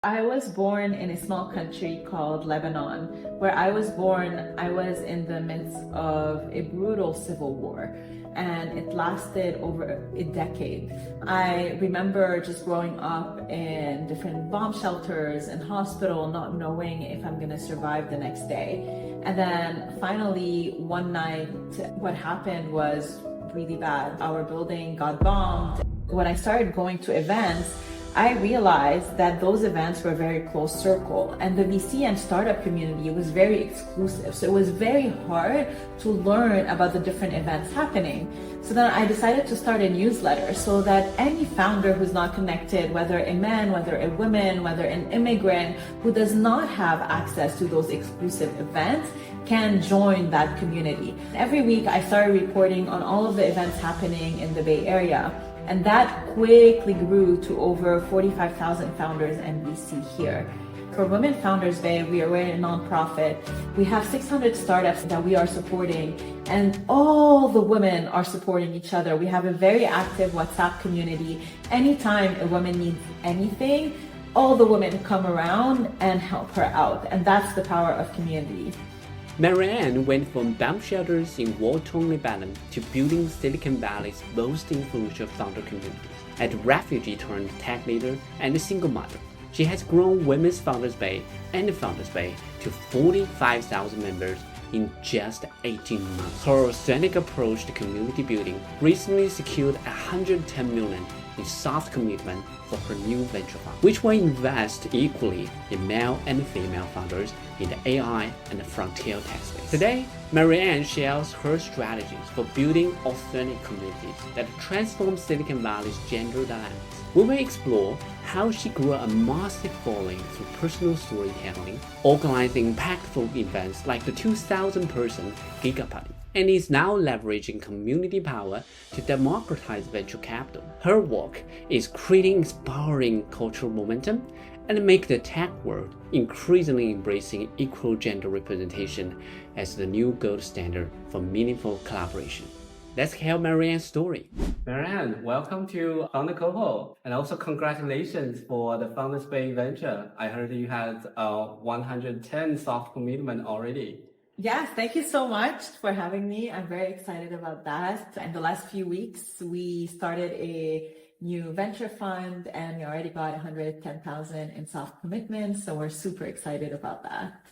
I was born in a small country called Lebanon. Where I was born, I was in the midst of a brutal civil war, and it lasted over a decade. I remember just growing up in different bomb shelters and hospital, not knowing if I'm gonna survive the next day. And then finally, one night, what happened was really bad. Our building got bombed. When I started going to events, I realized that those events were a very close circle, and the VC and startup community was very exclusive. So it was very hard to learn about the different events happening. So then I decided to start a newsletter so that any founder who's not connected, whether a man, whether a woman, whether an immigrant who does not have access to those exclusive events, can join that community. Every week I started reporting on all of the events happening in the Bay Area. And that quickly grew to over 45,000 founders and VC here. For Women Founders Bay, we are a nonprofit. We have 600 startups that we are supporting, and all the women are supporting each other. We have a very active WhatsApp community. Anytime a woman needs anything, all the women come around and help her out. And that's the power of community. Marianne went from bomb shelters in war-torn Lebanon to building Silicon Valley's most influential founder communities. As a refugee turned tech leader and a single mother, she has grown Women's Founders Bay and Founders Bay to 45,000 members in just 18 months. Her authentic approach to community building recently secured $110 million in soft commitment for her new venture fund, which will invest equally in male and female founders in the AI and the frontier tech space. Today, Marianne shares her strategies for building authentic communities that transform Silicon Valley's gender dynamics. We will explore how she grew a massive following through personal storytelling, organizing impactful events like the 2,000-person Giga Parties, and is now leveraging community power to democratize venture capital. Her work is creating inspiring cultural momentum and make the tech world increasingly embracing equal gender representation as the new gold standard for meaningful collaboration. Let's hear Marianne's story. Marianne, welcome to Founder Cohort, and also congratulations for the Founders Bay venture. I heard you had 110 soft commitment already. Yes, thank you so much for having me. I'm very excited about that. In the last few weeks, we started a new venture fund and we already got 110,000 in soft commitments. So we're super excited about that.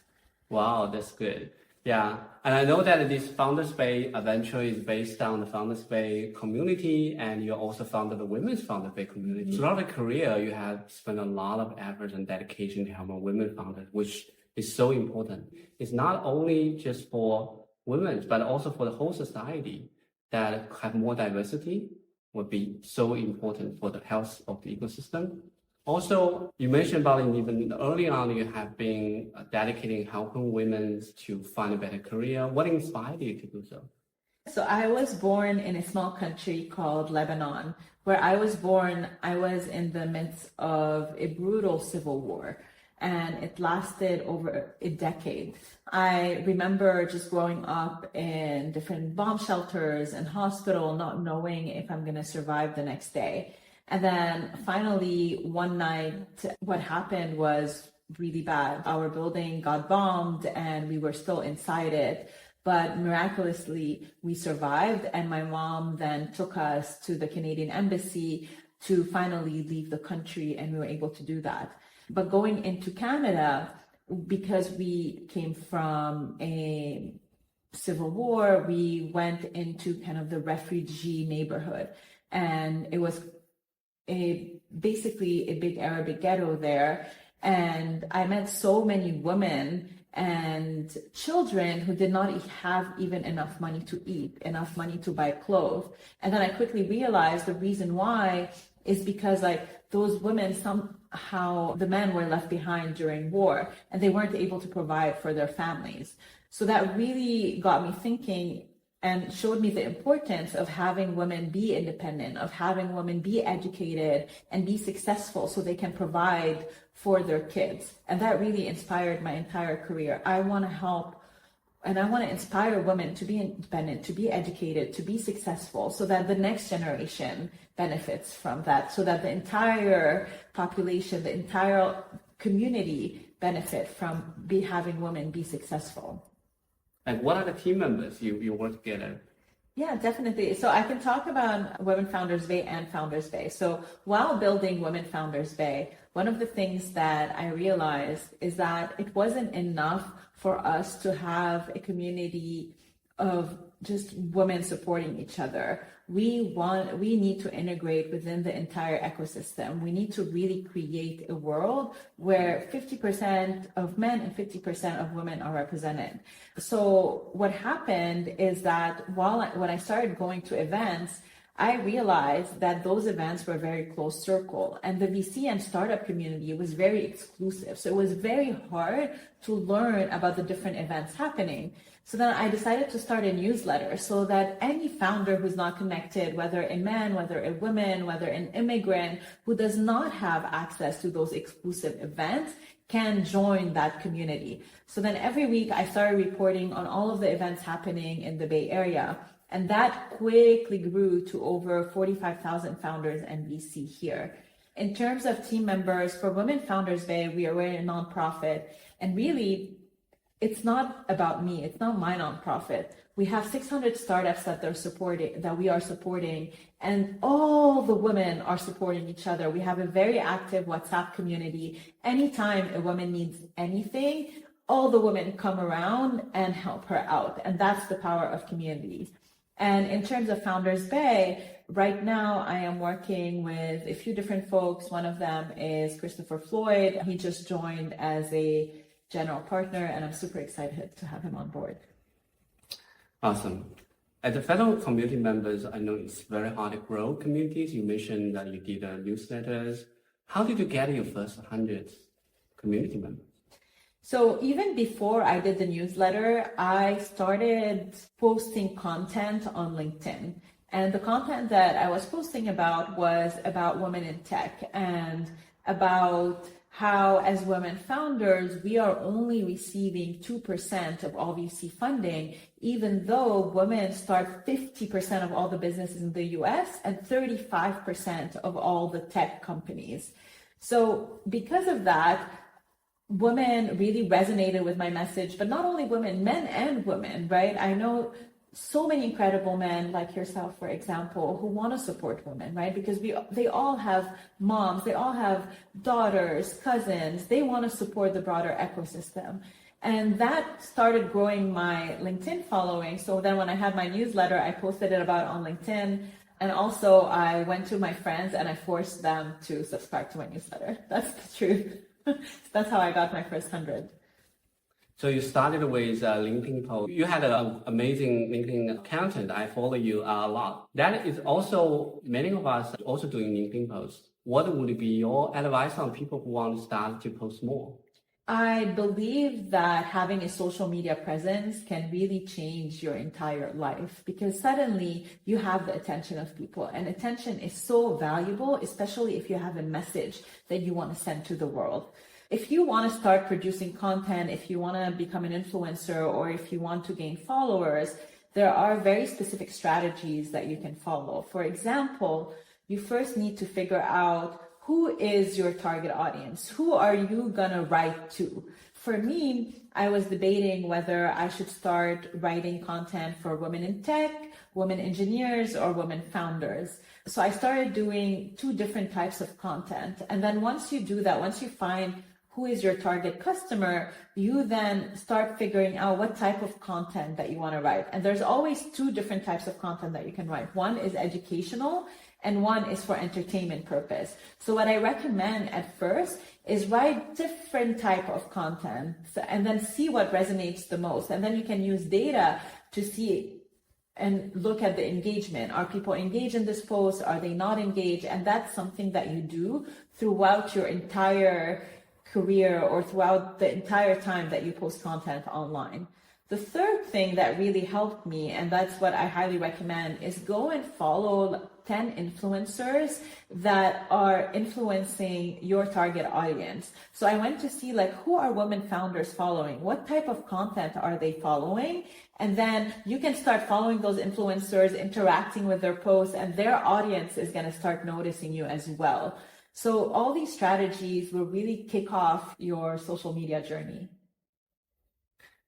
Wow, that's good. Yeah, and I know that this Founders Bay venture is based on the Founders Bay community, and you also founded the Women's Founders Bay community. Throughout your career, you have spent a lot of effort and dedication to help women founders, which is so important. It's not only just for women, but also for the whole society that have more diversity would be so important for the health of the ecosystem. Also, you mentioned about even early on, you have been dedicating helping women to find a better career. What inspired you to do so? So I was born in a small country called Lebanon. Where I was born, I was in the midst of a brutal civil war, and it lasted over a decade. I remember just growing up in different bomb shelters and hospital, not knowing if I'm gonna survive the next day. And then finally, one night, what happened was really bad. Our building got bombed and we were still inside it. But miraculously, we survived. And my mom then took us to the Canadian embassy to finally leave the country, and we were able to do that. But going into Canada, because we came from a civil war, we went into kind of the refugee neighborhood. And it was basically a big Arabic ghetto there. And I met so many women and children who did not have even enough money to eat, enough money to buy clothes. And then I quickly realized the reason why is because those women, somehow the men were left behind during war and they weren't able to provide for their families. So that really got me thinking and showed me the importance of having women be independent, of having women be educated and be successful so they can provide for their kids. And that really inspired my entire career. I want to help and I want to inspire women to be independent, to be educated, to be successful so that the next generation benefits from that, so that the entire population, the entire community benefit from having women be successful. And what are the team members you work together? Yeah, definitely. So I can talk about Women Founders Bay and Founders Bay. So while building Women Founders Bay, one of the things that I realized is that it wasn't enough for us to have a community of just women supporting each other. We need to integrate within the entire ecosystem. We need to really create a world where 50% of men and 50% of women are represented. So what happened is that when I started going to events, I realized that those events were very close circle, and the VC and startup community was very exclusive. So it was very hard to learn about the different events happening. So then I decided to start a newsletter so that any founder who's not connected, whether a man, whether a woman, whether an immigrant who does not have access to those exclusive events, can join that community. So then every week I started reporting on all of the events happening in the Bay Area. And that quickly grew to over 45,000 founders and VC here. In terms of team members, for Women Founders Bay, we are a nonprofit. And really, it's not about me. It's not my nonprofit. We have 600 startups that we are supporting, and all the women are supporting each other. We have a very active WhatsApp community. Anytime a woman needs anything, all the women come around and help her out. And that's the power of communities. And in terms of Founders Bay, right now I am working with a few different folks. One of them is Christopher Floyd. He just joined as a general partner, and I'm super excited to have him on board. Awesome. As a fellow community members, I know it's very hard to grow communities. You mentioned that you did newsletters. How did you get your first 100 community members? So even before I did the newsletter, I started posting content on LinkedIn. And the content that I was posting about was about women in tech and about how as women founders, we are only receiving 2% of all VC funding, even though women start 50% of all the businesses in the US and 35% of all the tech companies. So because of that, women really resonated with my message, but not only women, men and women, right? I know so many incredible men like yourself, for example, who want to support women, right? Because they all have moms, they all have daughters, cousins, they want to support the broader ecosystem. And that started growing my LinkedIn following. So then when I had my newsletter, I posted it about on LinkedIn. And also I went to my friends and I forced them to subscribe to my newsletter. That's the truth. That's how I got my first 100. So you started with LinkedIn post. You had an amazing LinkedIn content. I follow you a lot. That is also, many of us also doing LinkedIn posts. What would be your advice on people who want to start to post more? I believe that having a social media presence can really change your entire life, because suddenly you have the attention of people, and attention is so valuable, especially if you have a message that you want to send to the world. If you want to start producing content, if you want to become an influencer, or if you want to gain followers, there are very specific strategies that you can follow. For example, you first need to figure out who is your target audience? Who are you gonna write to? For me, I was debating whether I should start writing content for women in tech, women engineers, or women founders. So I started doing 2 different types of content. And then once you do that, once you find who is your target customer, you then start figuring out what type of content that you want to write. And there's always 2 different types of content that you can write. One is educational, and one is for entertainment purpose. So what I recommend at first is write different type of content and then see what resonates the most. And then you can use data to see and look at the engagement. Are people engaged in this post? Are they not engaged? And that's something that you do throughout your entire career or throughout the entire time that you post content online. The third thing that really helped me, and that's what I highly recommend, is go and follow 10 influencers that are influencing your target audience. So I went to see who are women founders following? What type of content are they following? And then you can start following those influencers, interacting with their posts, and their audience is going to start noticing you as well. So all these strategies will really kick off your social media journey.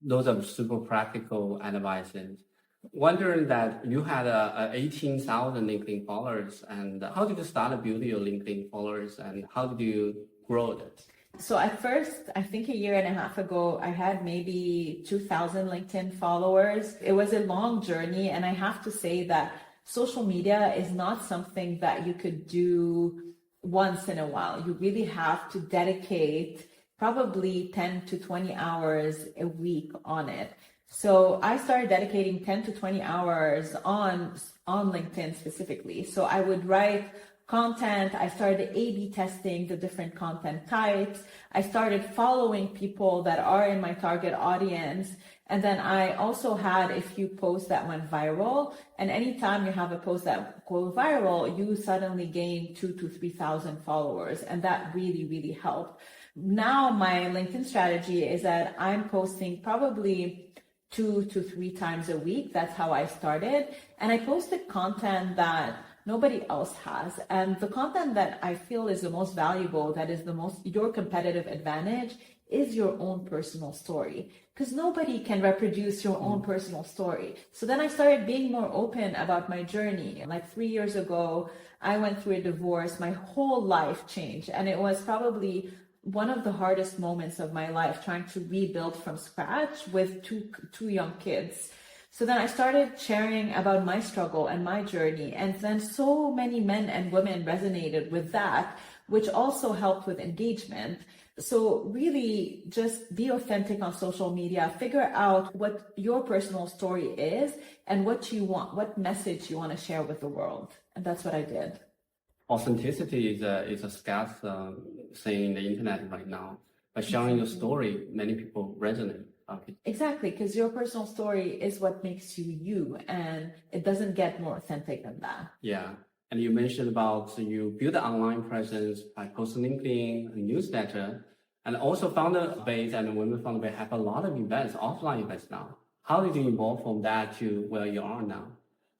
Those are super practical advices. Wondering that you had 18,000 LinkedIn followers, and how did you start building your LinkedIn followers, and how did you grow it? So at first, I think a year and a half ago, I had maybe 2,000 LinkedIn followers. It was a long journey, and I have to say that social media is not something that you could do once in a while. You really have to dedicate probably 10 to 20 hours a week on it. So I started dedicating 10 to 20 hours on LinkedIn specifically. So I would write content. I started A/B testing the different content types. I started following people that are in my target audience. And then I also had a few posts that went viral. And anytime you have a post that goes viral, you suddenly gain 2,000 to 3,000 followers. And that really, really helped. Now my LinkedIn strategy is that I'm posting probably 2 to 3 times a week. That's how I started. And I posted content that nobody else has. And the content that I feel is the most valuable, that is the most your competitive advantage, is your own personal story. Because nobody can reproduce your own personal story. So then I started being more open about my journey. Like 3 years ago, I went through a divorce. My whole life changed. And it was probably one of the hardest moments of my life, trying to rebuild from scratch with two young kids. So then I started sharing about my struggle and my journey. And then so many men and women resonated with that, which also helped with engagement. So really just be authentic on social media, figure out what your personal story is and what you want, what message you want to share with the world. And that's what I did. Authenticity is a scarce thing in the internet right now. By sharing your story, many people resonate. Okay. Exactly, because your personal story is what makes you you, and it doesn't get more authentic than that. Yeah, and you mentioned about you build an online presence by posting LinkedIn, a newsletter, and also founder base and women founder base have a lot of events, offline events now. How did you evolve from that to where you are now?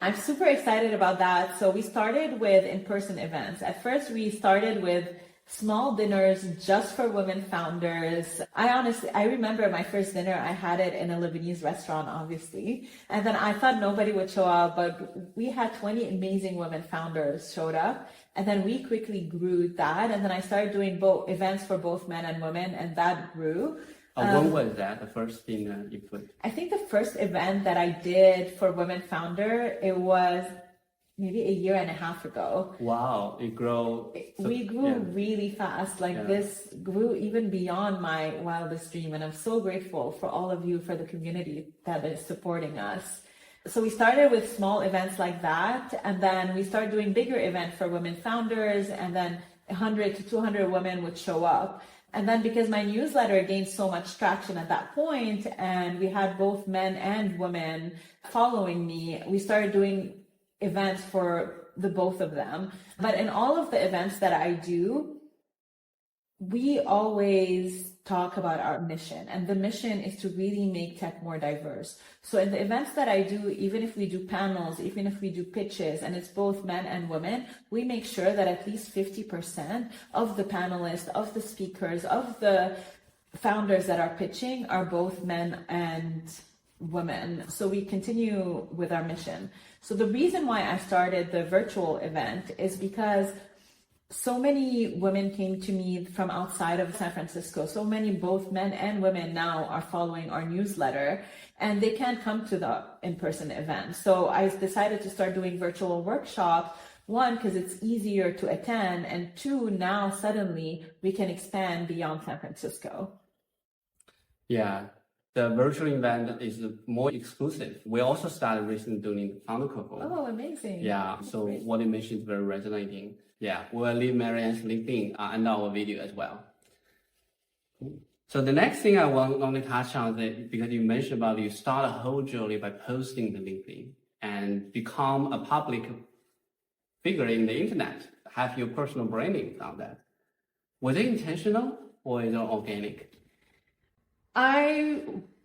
I'm super excited about that. So we started with in-person events. At first, we started with small dinners just for women founders. I remember my first dinner, I had it in a Lebanese restaurant, obviously. And then I thought nobody would show up, but we had 20 amazing women founders showed up. And then we quickly grew that. And then I started doing both events for both men and women, and that grew. When was that, the first thing you put? I think the first event that I did for Women Founder, it was maybe a year and a half ago. Wow, it grew. We grew really fast. This grew even beyond my wildest dream. And I'm so grateful for all of you, for the community that is supporting us. So we started with small events like that. And then we started doing bigger events for women founders. And then 100 to 200 women would show up. And then because my newsletter gained so much traction at that point, and we had both men and women following me, we started doing events for the both of them. But in all of the events that I do, we always talk about our mission, and the mission is to really make tech more diverse. So in the events that I do, even if we do panels, even if we do pitches, and it's both men and women, we make sure that at least 50% of the panelists, of the speakers, of the founders that are pitching are both men and women. So we continue with our mission. So the reason why I started the virtual event is because so many women came to me from outside of San Francisco. So many, both men and women now are following our newsletter, and they can't come to the in-person event. So I decided to start doing virtual workshops. One, because it's easier to attend, and two, now suddenly we can expand beyond San Francisco. Yeah, the virtual event is more exclusive. We also started recently doing founder couple. Oh, amazing. Yeah, That's so great. what you mentioned is very resonating. Yeah, we'll leave Marianne's LinkedIn under our video as well. So the next thing I want to touch on is because you mentioned about you start a whole journey by posting the LinkedIn and become a public figure in the internet, have your personal branding on that. Was it intentional or is it organic? I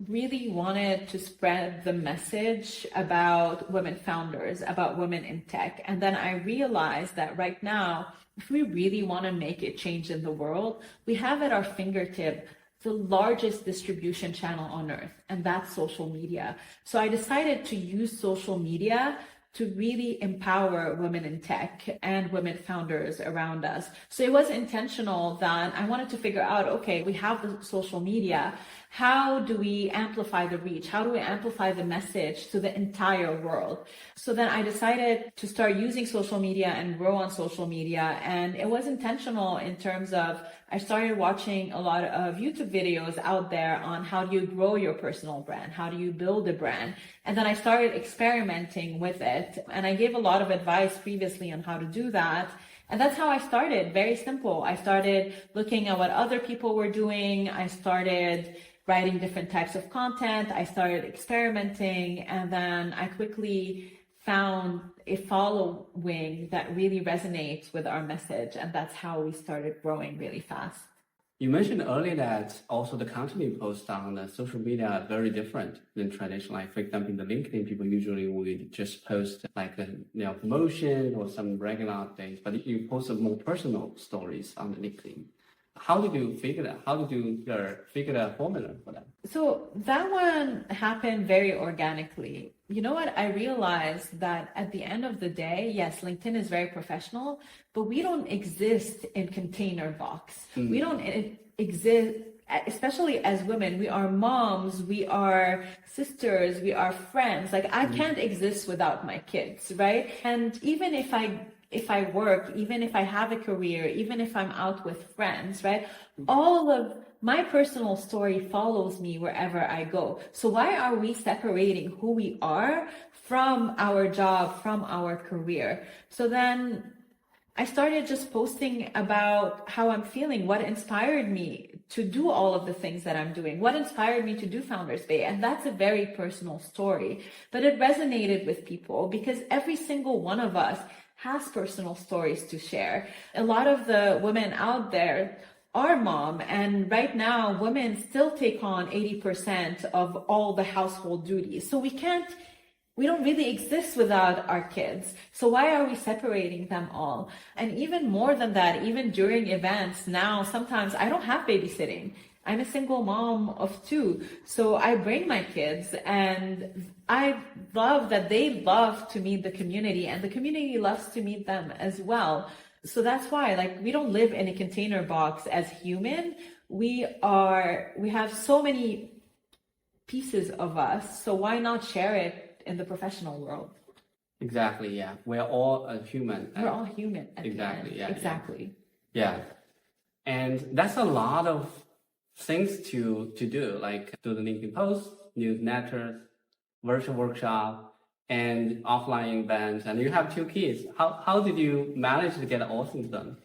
really wanted to spread the message about women founders, about women in tech. And then I realized that right now if we really want to make a change in the world, we have at our fingertip the largest distribution channel on earth, and that's social media. So I decided to use social media to really empower women in tech and women founders around us. So it was intentional that I wanted to figure out, okay, we have the social media. How do we amplify the reach? How do we amplify the message to the entire world? So then I decided to start using social media and grow on social media. And it was intentional in terms of, I started watching a lot of YouTube videos out there on how do you grow your personal brand? How do you build a brand? And then I started experimenting with it. And I gave a lot of advice previously on how to do that. And that's how I started. Very simple. I started looking at what other people were doing. I started writing different types of content. I started experimenting, and then I quickly found a following that really resonates with our message. And that's how we started growing really fast. You mentioned earlier that also the content you post on the social media are very different than traditional. Like, for example, in the LinkedIn, people usually would just post like a promotion or some regular updates, but you post more personal stories on the LinkedIn. How did you figure that? How did you figure the formula for that? So that one happened very organically. You know what? I realized that at the end of the day, yes, LinkedIn is very professional, but we don't exist in container box. We don't exist, especially as women. We are moms, we are sisters, we are friends. Like, I can't exist without my kids, right? And even if I work, even if I have a career, even if I'm out with friends, right? All of my personal story follows me wherever I go. So why are we separating who we are from our job, from our career? So then I started just posting about how I'm feeling, what inspired me to do all of the things that I'm doing, what inspired me to do Founders Bay. And that's a very personal story, but it resonated with people because every single one of us has personal stories to share. A lot of the women out there are mom, and right now women still take on 80% of all the household duties. So we don't really exist without our kids. So why are we separating them all? And even more than that, even during events now, sometimes I don't have babysitting. I'm a single mom of 2. So I bring my kids, and I love that they love to meet the community, and the community loves to meet them as well. So that's why, like, we don't live in a container box as human. We have so many pieces of us. So why not share it in the professional world? Exactly. Yeah. We're all a human. We're all human. Exactly. Yeah. Exactly. Yeah. And that's a lot of things to do, like do the LinkedIn posts, newsletters, virtual workshop, and offline events. And you have 2 kids. How did you manage to get all things done?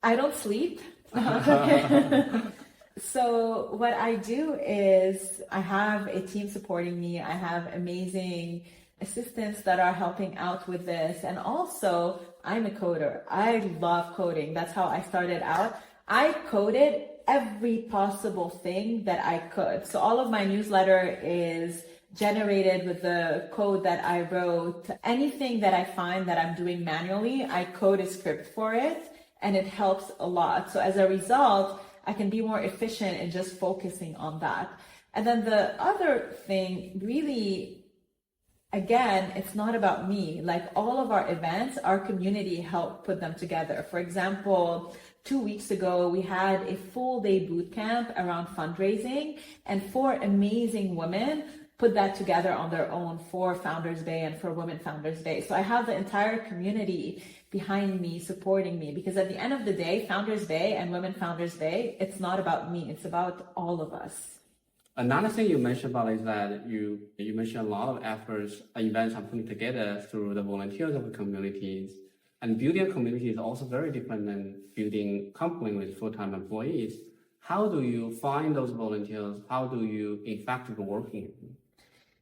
I don't sleep. So what I do is I have a team supporting me. I have amazing assistants that are helping out with this. And also, I'm a coder. I love coding. That's how I started out. I coded every possible thing that I could. So all of my newsletter is generated with the code that I wrote. Anything that I find that I'm doing manually, I code a script for it, and it helps a lot. So as a result, I can be more efficient in just focusing on that. And then the other thing, really, again, it's not about me. Like, all of our events, our community helped put them together. For example, 2 weeks ago, we had a full day boot camp around fundraising, and 4 amazing women put that together on their own for Founders Bay and for Women Founders Day. So I have the entire community behind me, supporting me, because at the end of the day, Founders Bay and Women Founders Day, it's not about me, it's about all of us. Another thing you mentioned about is that you mentioned a lot of efforts, events are putting together through the volunteers of the communities. And building a community is also very different than building a company with full-time employees. How do you find those volunteers? How do you effectively working?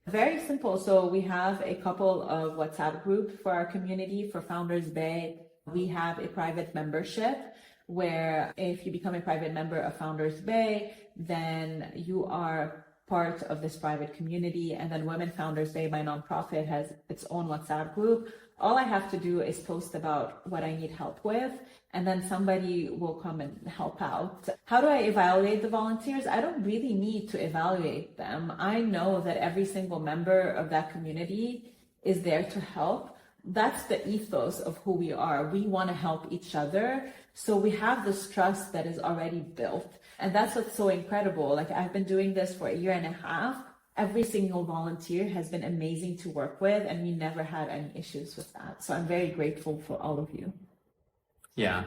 Very simple. So we have a couple of WhatsApp groups for our community. For Founders Bay, we have a private membership where if you become a private member of Founders Bay, then you are part of this private community. And then Women Founders Day, my nonprofit, has its own WhatsApp group. All I have to do is post about what I need help with, and then somebody will come and help out. How do I evaluate the volunteers? I don't really need to evaluate them. I know that every single member of that community is there to help. That's the ethos of who we are. We want to help each other. So we have this trust that is already built. And that's what's so incredible. Like, I've been doing this for 1.5 years. Every single volunteer has been amazing to work with, and we never had any issues with that. So I'm very grateful for all of you. Yeah.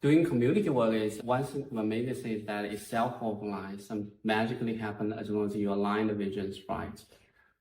Doing community work is one major thing is that it's self-organized and magically happen as long as you align the visions right.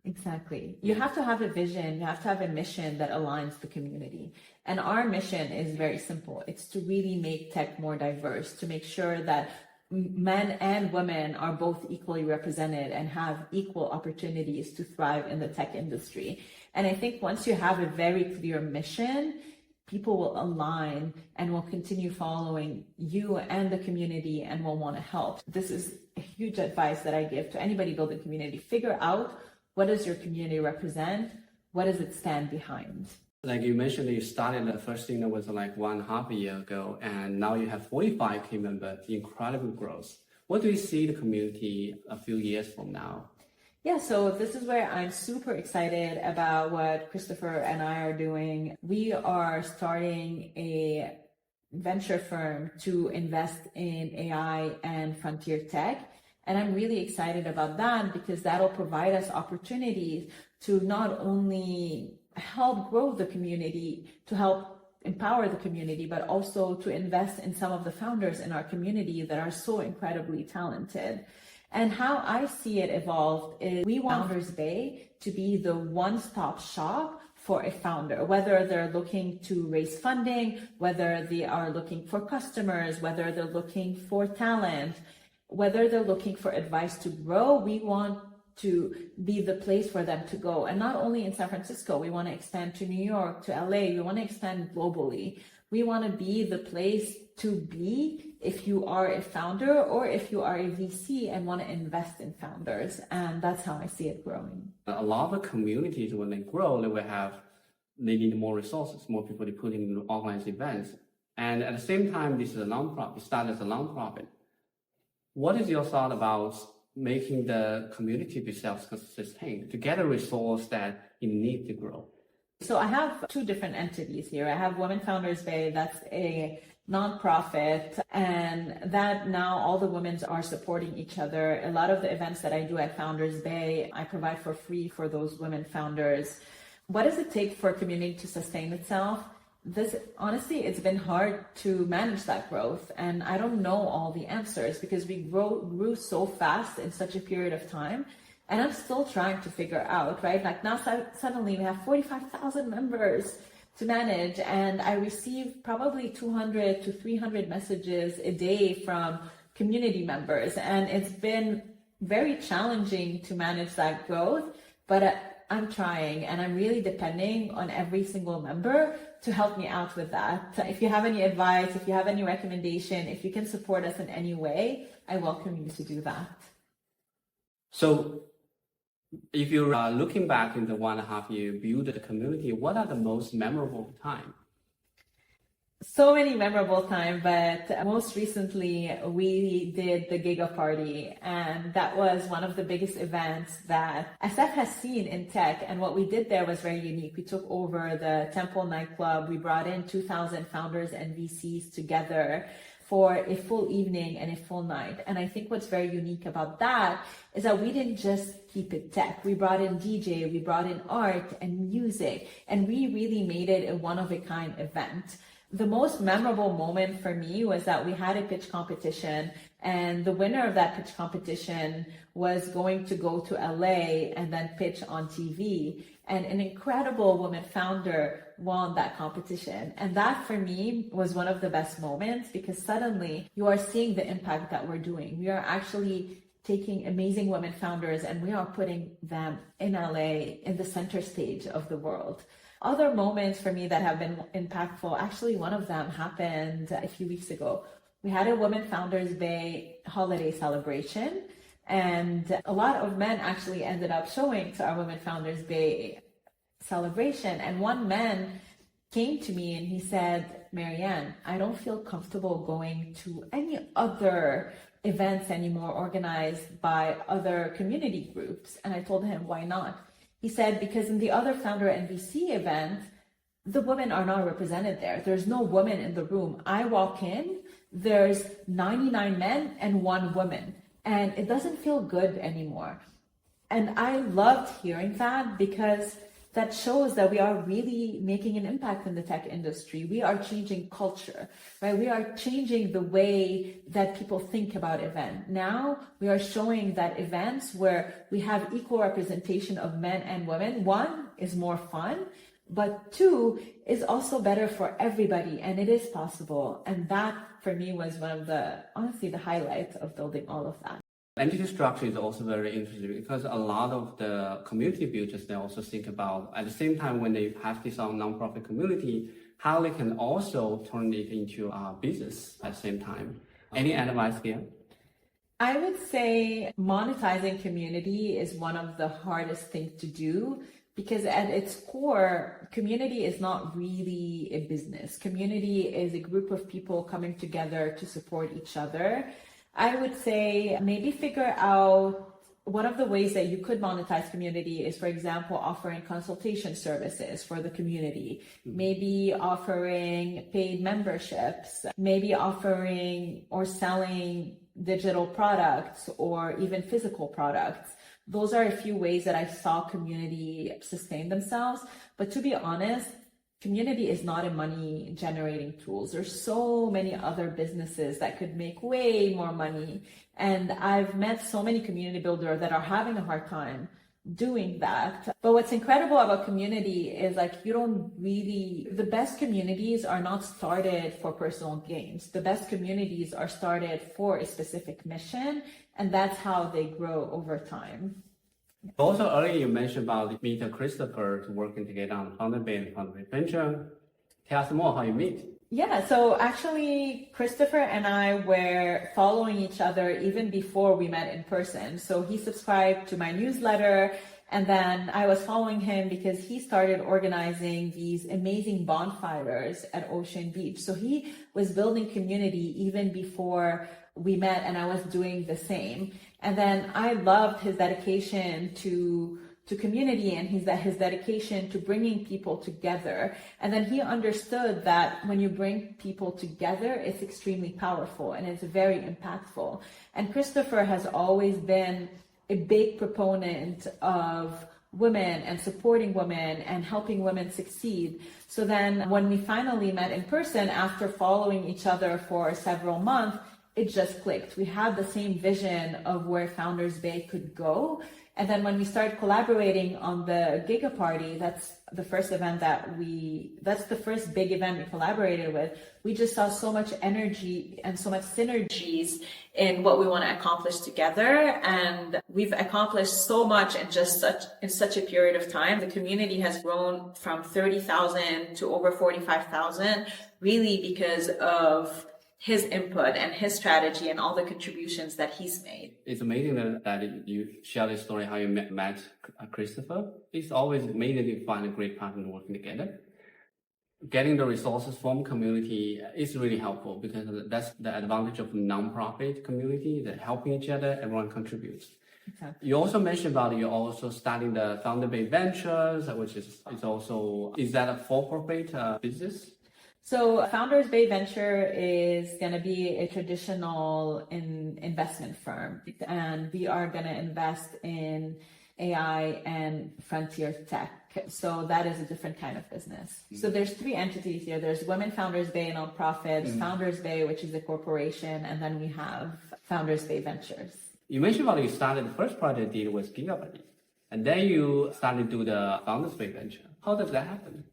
Exactly. You have to have a vision, you have to have a mission that aligns the community. And our mission is very simple. It's to really make tech more diverse, to make sure that men and women are both equally represented and have equal opportunities to thrive in the tech industry. And I think once you have a very clear mission, people will align and will continue following you and the community and will want to help. This is a huge advice that I give to anybody building community. Figure out, what does your community represent? What does it stand behind? Like you mentioned, you started the first thing that was like 1.5 years ago, and now you have 45K members, incredible growth. What do you see the community a few years from now? Yeah, so this is where I'm super excited about what Christopher and I are doing. We are starting a venture firm to invest in AI and frontier tech. And I'm really excited about that because that'll provide us opportunities to not only help grow the community, to help empower the community, but also to invest in some of the founders in our community that are so incredibly talented. And how I see it evolved is we want Founders Bay to be the one-stop shop for a founder, whether they're looking to raise funding, whether they are looking for customers, whether they're looking for talent, whether they're looking for advice to grow. We want to be the place for them to go. And not only in San Francisco, we want to expand to New York, to LA, we want to expand globally. We want to be the place to be if you are a founder or if you are a VC and want to invest in founders. And that's how I see it growing. A lot of communities, when they grow, they need more resources, more people to put in organized events. And at the same time, this is a nonprofit, it started as a nonprofit. What is your thought about making the community be self-sustained to get a resource that it needs to grow? So I have two different entities here. I have Women Founders Bay, that's a nonprofit, and that now all the women are supporting each other. A lot of the events that I do at Founders Bay, I provide for free for those women founders. What does it take for a community to sustain itself? Honestly, it's been hard to manage that growth, and I don't know all the answers because we grew so fast in such a period of time, and I'm still trying to figure out, right? Like now suddenly we have 45,000 members to manage, and I receive probably 200 to 300 messages a day from community members, and it's been very challenging to manage that growth, but I'm trying, and I'm really depending on every single member to help me out with that. If you have any advice, if you have any recommendation, if you can support us in any way, I welcome you to do that. So if you're looking back in the 1.5 year build the community, what are the most memorable time? So many memorable times, but most recently we did the Giga Party, and that was one of the biggest events that SF has seen in tech. And what we did there was very unique. We took over the Temple nightclub. We brought in 2,000 founders and VCs together for a full evening and a full night. And I think what's very unique about that is that we didn't just keep it tech. We brought in DJ, we brought in art and music, and we really made it a one-of-a-kind event. The most memorable moment for me was that we had a pitch competition, and the winner of that pitch competition was going to go to LA and then pitch on TV. And an incredible woman founder won that competition. And that for me was one of the best moments because suddenly you are seeing the impact that we're doing. We are actually taking amazing women founders and we are putting them in LA in the center stage of the world. Other moments for me that have been impactful, actually one of them happened a few weeks ago. We had a Women Founders Day holiday celebration, And a lot of men actually ended up showing to our Women Founders Bay celebration. And one man came to me and he said, Marianne, I don't feel comfortable going to any other events anymore organized by other community groups. And I told him, why not? He said, because in the other Founder NVC event, the women are not represented there. There's no woman in the room. I walk in, there's 99 men and 1 woman, and it doesn't feel good anymore. And I loved hearing that because that shows that we are really making an impact in the tech industry. We are changing culture, right? We are changing the way that people think about event. Now we are showing that events where we have equal representation of men and women, 1 is more fun, but 2 is also better for everybody, and it is possible. And that for me was one of the, honestly, the highlight of building all of that. Entity structure is also very interesting because a lot of the community builders, they also think about, at the same time when they have this nonprofit community, how they can also turn it into a business at the same time. Any advice here? I would say monetizing community is one of the hardest things to do because at its core, community is not really a business. Community is a group of people coming together to support each other. I would say maybe figure out one of the ways that you could monetize community is, for example, offering consultation services for the community, maybe offering paid memberships, maybe offering or selling digital products or even physical products. Those are a few ways that I saw community sustain themselves. But to be honest, community is not a money generating tool. There's so many other businesses that could make way more money. And I've met so many community builders that are having a hard time doing that. But what's incredible about community is like the best communities are not started for personal gains. The best communities are started for a specific mission, and that's how they grow over time. Also, earlier you mentioned about meeting Christopher to working together on Founder Bay and Founder Venture. Tell us more how you meet. Yeah, so actually Christopher and I were following each other even before we met in person. So he subscribed to my newsletter, and then I was following him because he started organizing these amazing bonfires at Ocean Beach. So he was building community even before we met, and I was doing the same. And then I loved his dedication to community and his dedication to bringing people together. And then he understood that when you bring people together, it's extremely powerful and it's very impactful. And Christopher has always been a big proponent of women and supporting women and helping women succeed. So then when we finally met in person after following each other for several months, it just clicked. We had the same vision of where Founders Bay could go. And then when we started collaborating on the Giga Party, that's the first big event we collaborated with, we just saw so much energy and so much synergies in what we want to accomplish together. And we've accomplished so much in such a period of time. The community has grown from 30,000 to over 45,000, really because of his input and his strategy and all the contributions that he's made. It's amazing that you share this story how you met Christopher. It's always amazing to find a great partner working together. Getting the resources from community is really helpful because that's the advantage of non-profit community, that helping each other, everyone contributes. Exactly. You also mentioned about you also starting the Founder Bay Ventures, which is that a for-profit business? So Founders Bay Venture is going to be a traditional investment firm, and we are going to invest in AI and frontier tech. So that is a different kind of business. So there's 3 entities here. There's Women Founders Bay nonprofits, Founders Bay, which is a corporation, and then we have Founders Bay Ventures. You mentioned about you started the first project deal with Giga Parties, and then you started to do the Founders Bay Venture. How does that happen?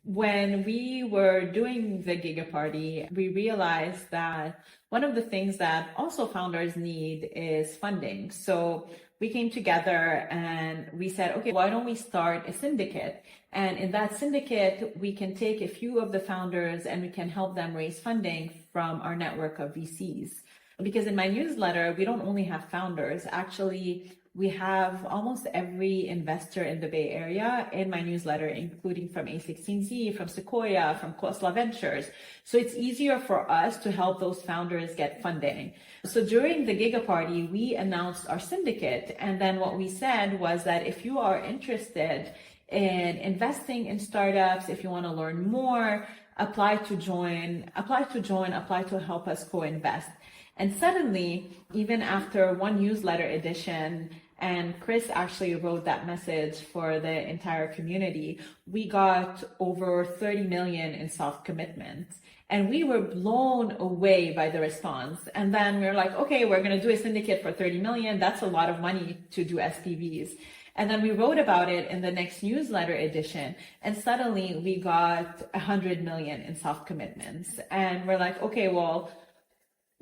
When we were doing the Giga Party, we realized that one of the things that also founders need is funding. So we came together and we said, okay, why don't we start a syndicate? And in that syndicate, we can take a few of the founders and we can help them raise funding from our network of VCs. because in my newsletter, we don't only have founders. Actually, we have almost every investor in the Bay Area in my newsletter, including from A16Z, from Sequoia, from Khosla Ventures. So it's easier for us to help those founders get funding. So during the Giga Party, we announced our syndicate. And then what we said was that if you are interested in investing in startups, if you want to learn more, apply to help us co-invest. And suddenly, even after one newsletter edition, and Chris actually wrote that message for the entire community, we got over 30 million in soft commitments. And we were blown away by the response. And then we were like, okay, we're going to do a syndicate for 30 million. That's a lot of money to do SPVs. And then we wrote about it in the next newsletter edition. And suddenly we got 100 million in soft commitments. And we're like, okay, well,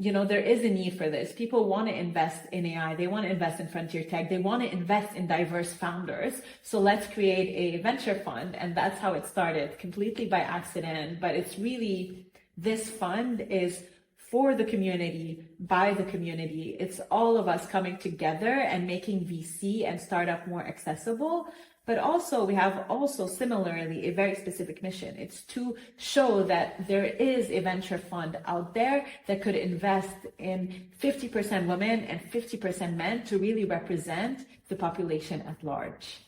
there is a need for this. People want to invest in AI. They want to invest in frontier tech. They want to invest in diverse founders. So let's create a venture fund. And that's how it started, completely by accident. But it's really, this fund is for the community, by the community. It's all of us coming together and making VC and startup more accessible. But also, we have similarly a very specific mission. It's to show that there is a venture fund out there that could invest in 50% women and 50% men to really represent the population at large.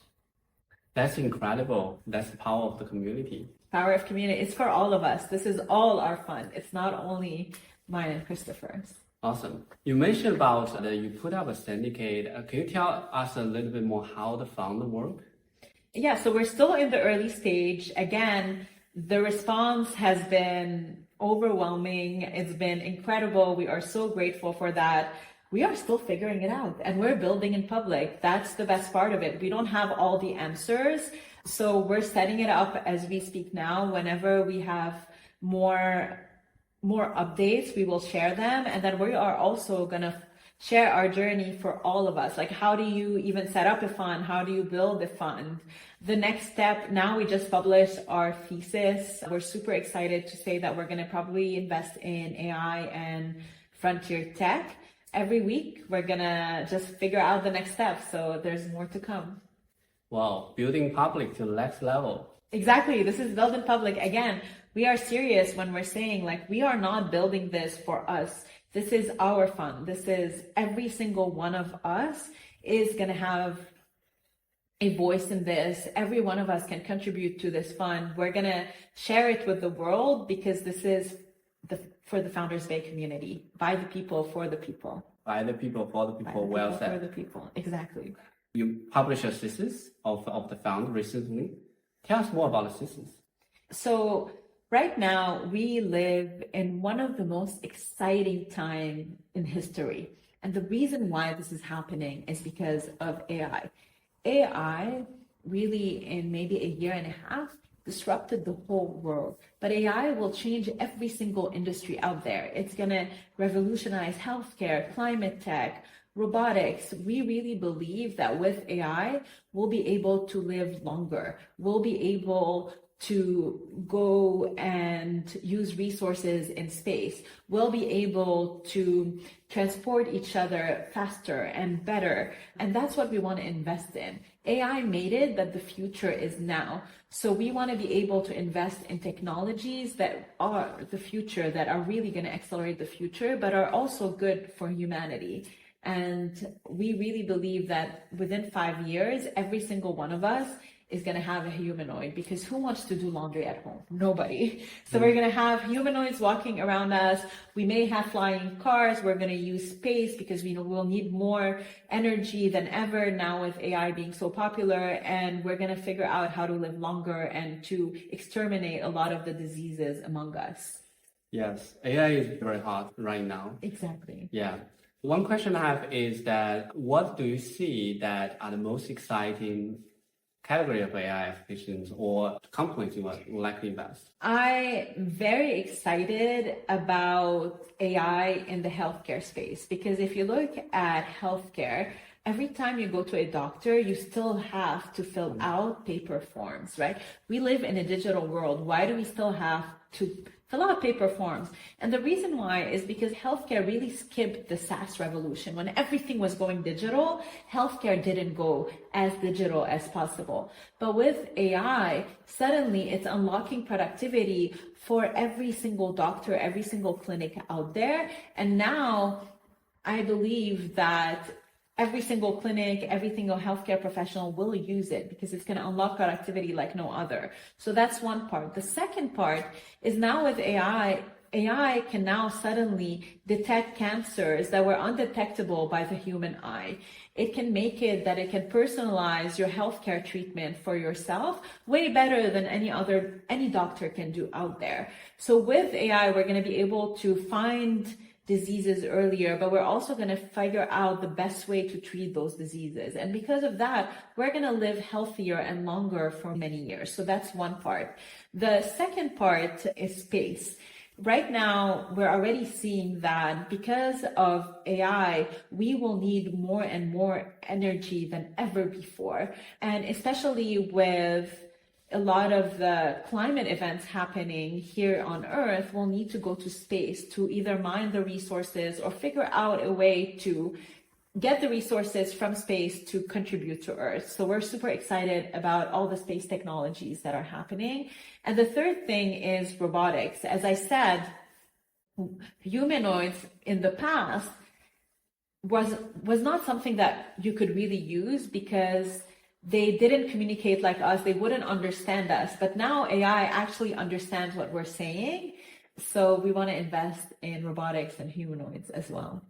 That's incredible. That's the power of the community. Power of community. It's for all of us. This is all our fund. It's not only mine and Christopher's. Awesome. You mentioned about that you put up a syndicate. Can you tell us a little bit more how the fund works? Yeah, so we're still in the early stage. Again, the response has been overwhelming. It's been incredible. We are so grateful for that. We are still figuring it out and we're building in public. That's the best part of it. We don't have all the answers. So we're setting it up as we speak now. Whenever we have more updates, we will share them. And then we are also going to share our journey for all of us. Like, how do you even set up a fund? How do you build a fund? The next step, now we just published our thesis. We're super excited to say that we're going to probably invest in AI and frontier tech. Every week, we're going to just figure out the next step. So there's more to come. Wow, building public to the next level. Exactly. This is build in public. Again, we are serious when we're saying, like, we are not building this for us. This is our fund. This is every single one of us is going to have a voice in this. Every one of us can contribute to this fund. We're going to share it with the world because this is for the Founders Bay community, by the people, for the people. By the people, for the people, well said. For the people, exactly. You published a thesis of the fund recently. Tell us more about the thesis. So right now, we live in one of the most exciting times in history. And the reason why this is happening is because of AI. AI really, in maybe a year and a half, disrupted the whole world. But AI will change every single industry out there. It's going to revolutionize healthcare, climate tech, robotics. We really believe that with AI, we'll be able to live longer. We'll be able to go and use resources in space. We'll be able to transport each other faster and better. And that's what we want to invest in. AI made it that the future is now. So we want to be able to invest in technologies that are the future, that are really going to accelerate the future, but are also good for humanity. And we really believe that within 5 years, every single one of us is going to have a humanoid, because who wants to do laundry at home? Nobody. So we're going to have humanoids walking around us. We may have flying cars. We're going to use space because we know we'll need more energy than ever now with AI being so popular. And we're going to figure out how to live longer and to exterminate a lot of the diseases among us. Yes, AI is very hot right now. Exactly. Yeah. One question I have is that what do you see that are the most exciting category of AI applications or companies you would like to invest? I'm very excited about AI in the healthcare space, because if you look at healthcare, every time you go to a doctor, you still have to fill out paper forms, right? We live in a digital world. Why do we still have to It's a lot of paper forms. And the reason why is because healthcare really skipped the SaaS revolution. When everything was going digital, healthcare didn't go as digital as possible. But with AI, suddenly it's unlocking productivity for every single doctor, every single clinic out there. And now I believe that every single clinic, every single healthcare professional will use it because it's going to unlock productivity like no other. So that's one part. The second part is now with AI can now suddenly detect cancers that were undetectable by the human eye. It can make it that it can personalize your healthcare treatment for yourself way better than any doctor can do out there. So with AI, we're going to be able to find diseases earlier, but we're also going to figure out the best way to treat those diseases. And because of that, we're going to live healthier and longer for many years. So that's one part. The second part is space. Right now, we're already seeing that because of AI, we will need more and more energy than ever before. And especially with a lot of the climate events happening here on Earth, we'll need to go to space to either mine the resources or figure out a way to get the resources from space to contribute to Earth. So we're super excited about all the space technologies that are happening. And the third thing is robotics. As I said, humanoids in the past was not something that you could really use because they didn't communicate like us. They wouldn't understand us. But now AI actually understands what we're saying. So we want to invest in robotics and humanoids as well.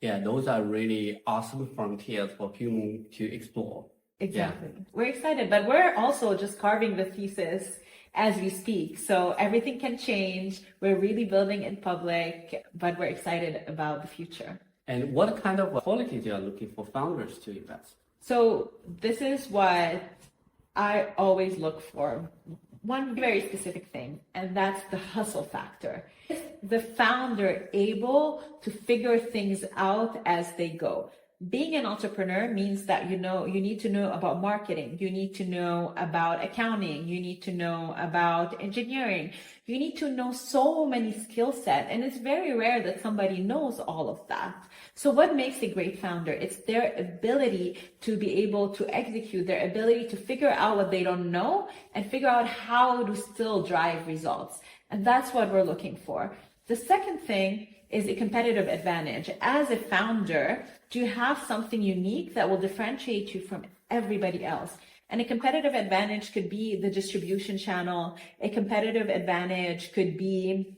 Yeah, those are really awesome frontiers for humans to explore. Exactly. Yeah. We're excited, but we're also just carving the thesis as we speak. So everything can change. We're really building in public, but we're excited about the future. And what kind of qualities you are looking for founders to invest? So this is what I always look for. One very specific thing, and that's the hustle factor. Is the founder able to figure things out as they go? Being an entrepreneur means that you need to know about marketing, you need to know about accounting, you need to know about engineering, you need to know so many skill sets, and it's very rare that somebody knows all of that. So what makes a great founder? It's their ability to be able to execute, their ability to figure out what they don't know and figure out how to still drive results. And that's what we're looking for. The second thing is a competitive advantage. As a founder, do you have something unique that will differentiate you from everybody else? And a competitive advantage could be the distribution channel. A competitive advantage could be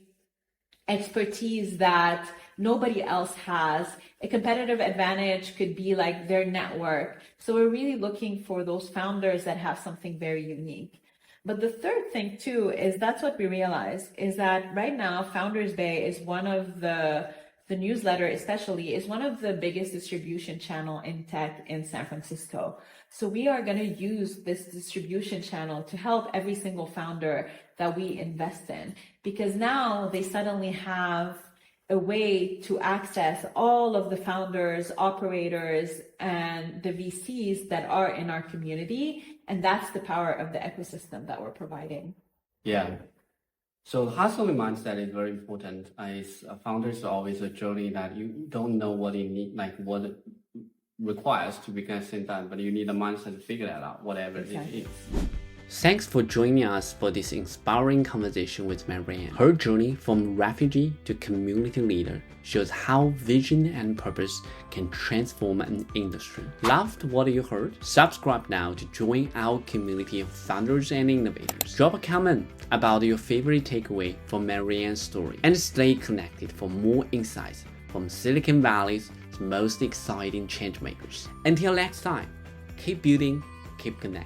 expertise that nobody else has. A competitive advantage could be like their network. So we're really looking for those founders that have something very unique. But the third thing too is that's what we realize is that right now Founders Bay is one of the newsletter especially is one of the biggest distribution channel in tech in San Francisco. So we are going to use this distribution channel to help every single founder that we invest in, because now they suddenly have a way to access all of the founders, operators, and the VCs that are in our community. And that's the power of the ecosystem that we're providing. Yeah. So hustling mindset is very important. As founders, is always a journey that you don't know what you need, like what it requires to become done, but you need a mindset to figure that out, whatever exactly. It is. Thanks for joining us for this inspiring conversation with Marianne. Her journey from refugee to community leader shows how vision and purpose can transform an industry. Loved what you heard? Subscribe now to join our community of founders and innovators. Drop a comment about your favorite takeaway from Marianne's story and stay connected for more insights from Silicon Valley's most exciting changemakers. Until next time, keep building, keep connecting.